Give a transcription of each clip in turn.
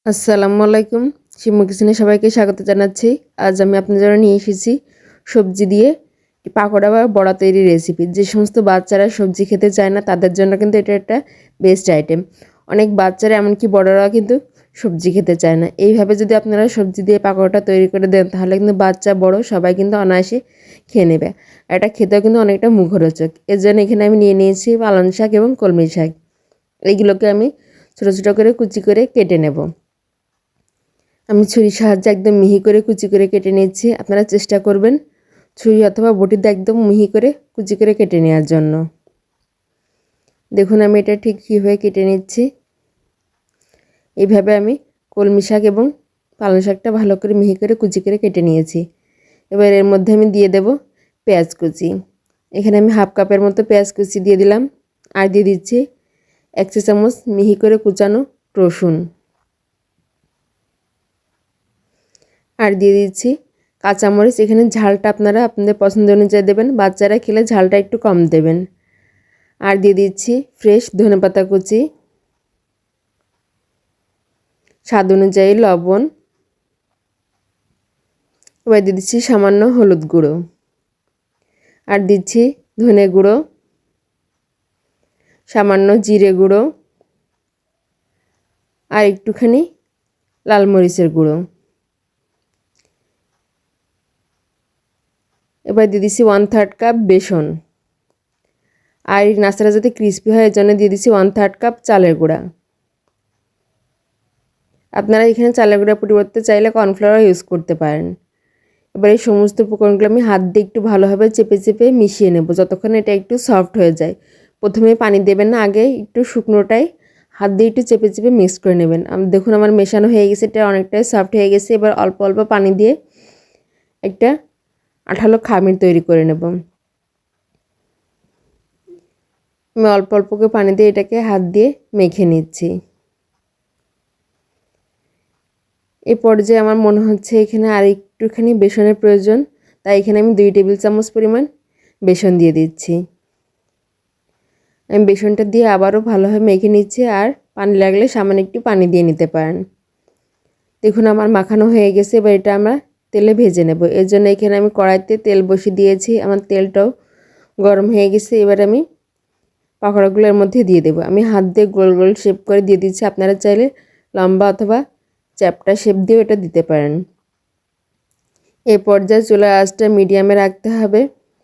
আসসালামু আলাইকুম। শিমু কিচেনে সবাইকে স্বাগত জানাচ্ছি। আজ আমি আপনাদের জন্য নিয়ে এসেছি সবজি দিয়ে পাকোড়া বা বড়া তৈরির রেসিপি। যে সমস্ত বাচ্চারা সবজি খেতে চায় না তাদের জন্য কিন্তু এটা একটা বেস্ট আইটেম। অনেক বাচ্চারা এমনকি বড়রাও কিন্তু সবজি খেতে চায় না। এইভাবে যদি আপনারা সবজি দিয়ে পাকোড়াটা তৈরি করে দেন তাহলে কিন্তু বাচ্চা বড় সবাই কিন্তু অনায়াসে খেয়ে নেবে। এটা খেতেও কিন্তু অনেকটা মুখরোচক। এর জন্য এখানে আমি নিয়ে নিয়েছি পালং শাক এবং কলমি শাক। এইগুলোকে আমি ছোটো ছোটো করে কুচি করে কেটে নেব। আমি ছুরির সাহায্যে একদম মিহি করে কুচি করে কেটে নিচ্ছি। আপনারা চেষ্টা করবেন ছুরি অথবা বটিতে একদম মিহি করে কুচি করে কেটে নেওয়ার জন্য। দেখুন আমি এটা ঠিক কীভাবে কেটে নিচ্ছি। এইভাবে আমি কলমি শাক এবং পালং শাকটা ভালো করে মিহি করে কুচি করে কেটে নিয়েছি। এবার এর মধ্যে আমি দিয়ে দেব পেঁয়াজ কুচি। এখানে আমি হাফ কাপের মতো পেঁয়াজ কুচি দিয়ে দিলাম। আর দিয়ে দিচ্ছি 1 চা চামচ মিহি করে কুচানো রসুন। আর দিয়ে দিচ্ছি কাঁচামরিচ। এখানে ঝালটা আপনারা আপনাদের পছন্দ অনুযায়ী দেবেন। বাচ্চারা খেলে ঝালটা একটু কম দেবেন। আর দিয়ে দিচ্ছি ফ্রেশ ধনেপাতা কুচি, স্বাদ অনুযায়ী লবণ। এবার দিয়ে দিচ্ছি সামান্য হলুদ গুঁড়ো। আর দিচ্ছি ধনে গুঁড়ো, সামান্য জিরে গুঁড়ো, আর একটুখানি লাল মরিচের গুঁড়ো। এবার দিয়ে দিচ্ছি 1/3 কাপ বেসন। আর এই নাস্তাটা যাতে ক্রিস্পি হয় এর জন্য দিয়ে দিচ্ছি 1/3 কাপ চালের গুঁড়া। আপনারা এখানে চালের গুঁড়ার পরিবর্তে চাইলে কর্নফ্লাওয়ার ইউজ করতে পারেন। এবার এই সমস্ত উপকরণগুলো আমি হাত দিয়ে একটু ভালোভাবে চেপে চেপে মিশিয়ে নেব যতক্ষণ এটা একটু সফট হয়ে যায়। প্রথমে পানি দেবেন না, আগে একটু শুকনোটাই হাত দিয়ে একটু চেপে চেপে মিক্স করে নেবেন। দেখুন আমার মেশানো হয়ে গেছে, এটা অনেকটাই সফট হয়ে গেছে। এবার অল্প অল্প পানি দিয়ে একটা আঠালো খামির তৈরি করে নেব। আমি অল্প অল্প করে পানি দিয়ে এটাকে হাত দিয়ে মেখে নিচ্ছি। এই পর্যায়ে আমার মনে হচ্ছে এখানে আর একটুখানি বেসনের প্রয়োজন, তাই এখানে আমি 2 টেবিল চামচ পরিমাণ বেসন দিয়ে দিচ্ছি। আমি বেসনটা দিয়ে আবারও ভালোভাবে মেখে নিচ্ছি। আর পানি লাগলে সামান্য একটু পানি দিয়ে নিতে পারেন। দেখুন আমার মাখানো হয়ে গেছে। এবার এটা আমরা তেলে ভেজে নেব। এর জন্য এখানে আমি কড়াইতে তেল বসিয়ে দিয়েছি। আমার তেলটাও গরম হয়ে গেছে। এবার আমি পাকোড়াগুলো এর মধ্যে দিয়ে দেবো। আমি হাত দিয়ে গোল গোল শেপ করে দিয়ে দিচ্ছি। আপনারা চাইলে লম্বা অথবা চ্যাপ্টা শেপ দিয়েও এটা দিতে পারেন। এই পর্যায়ে চুলার আঁচটা মিডিয়ামে রাখতে হবে,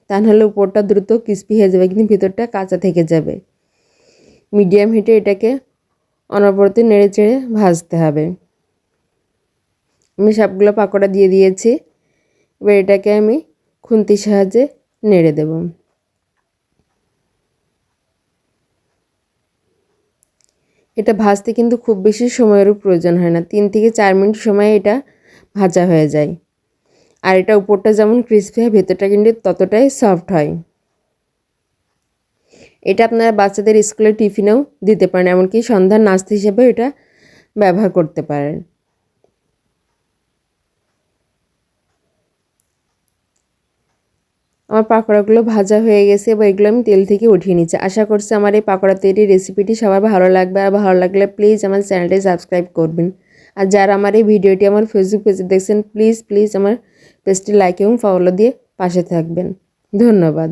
তা নাহলে উপরটা দ্রুত ক্রিস্পি হয়ে যাবে কিন্তু ভিতরটা কাঁচা থেকে যাবে। মিডিয়াম হিটে এটাকে অনবরত নেড়ে চেড়ে ভাজতে হবে। আমি সবগুলো পাকোড়া দিয়ে দিয়েছি। এবার এটাকে আমি খুন্তির সাহায্যে নেড়ে দেব। এটা ভাজতে কিন্তু খুব বেশি সময়েরও প্রয়োজন হয় না, 3 থেকে 4 মিনিট সময়ে এটা ভাজা হয়ে যায়। আর এটা উপরটা যেমন ক্রিস্পি হয় ভেতরটা কিন্তু ততটাই সফট হয়। এটা আপনারা বাচ্চাদের স্কুলের টিফিনেও দিতে পারেন, এমনকি সন্ধ্যার নাস্তা হিসেবে এটা ব্যবহার করতে পারেন। আমার পাকোড়াগুলো ভাজা হয়ে গেছে। এবার এগুলো আমি তেল থেকে উঠিয়ে নিচ্ছি। আশা করছি আমার এই পাকোড়া তৈরির রেসিপিটি সবার ভালো লাগবে। আর ভালো লাগলে প্লিজ আমার চ্যানেলটি সাবস্ক্রাইব করবেন। আর যারা আমার এই ভিডিওটি আমার ফেসবুক পেজে দেখছেন প্লিজ আমার পেজটি লাইক এবং ফলো দিয়ে পাশে থাকবেন। ধন্যবাদ।